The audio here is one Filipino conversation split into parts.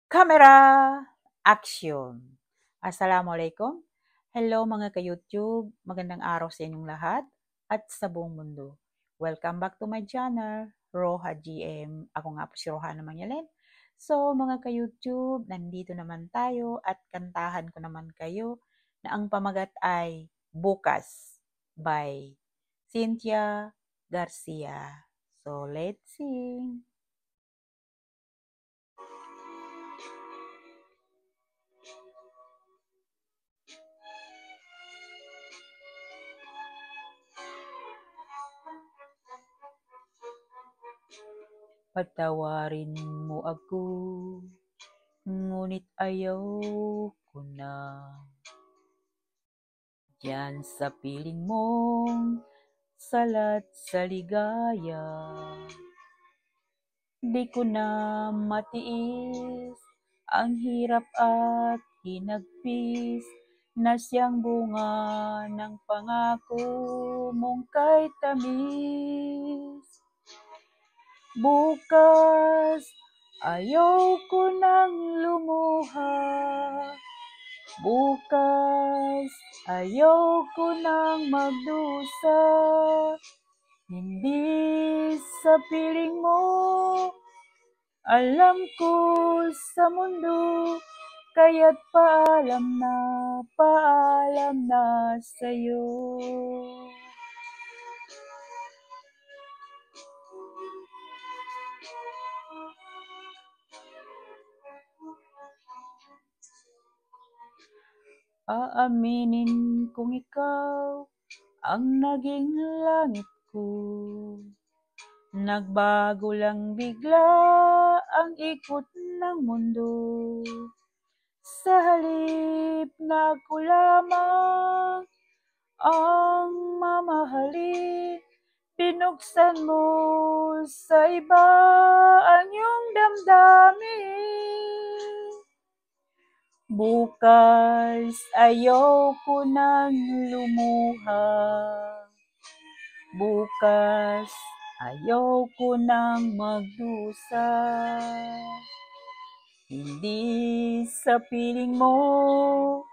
Camera, action! Assalamualaikum. Hello mga ka-YouTube, magandang araw sa inyong lahat at sa buong mundo. Welcome back to my channel, Roha GM. Ako nga po si Rohana Mangyalen. So mga ka-YouTube, nandito naman tayo at kantahan ko naman kayo na ang pamagat ay Bukas by Cynthia Garcia. So let's sing! Patawarin mo ako, ngunit ayaw ko na. Diyan sa piling mong salat sa ligaya, di ko na matiis ang hirap at hinagpis na siyang bunga ng pangako mong kay tamis. Bukas, ayaw ko nang lumuha. Bukas, ayaw ko nang magdusa. Hindi sa piling mo, alam ko sa mundo, kaya't paalam na sa'yo. Aaminin kong ikaw ang naging langit ko. Nagbago lang bigla ang ikot ng mundo. Sa halip na ako lamang ang mamahalin, binuksan mo sa iba ang iyong damdamin. Bukas, ayaw ko nang lumuha. Bukas, ayaw ko nang magdusa. Hindi sa piling mo,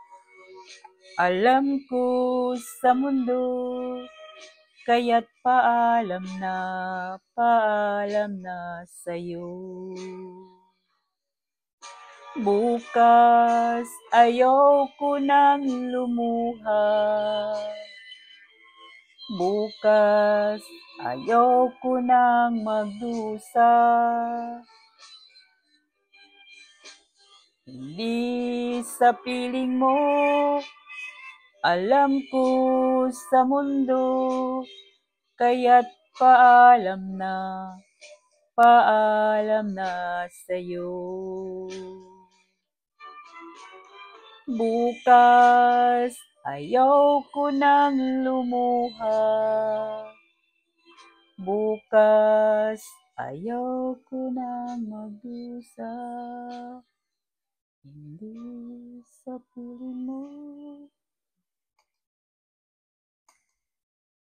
alam ko sa mundo, kaya't paalam na sa'yo. Bukas, ayaw ko nang lumuha. Bukas, ayaw ko nang magdusa. Hindi sa piling mo, alam ko sa mundo, kaya't paalam na sa'yo. Bukas, ayaw ko nang lumuha. Bukas, ayaw ko nang magdusa. Hindi sa piling mo,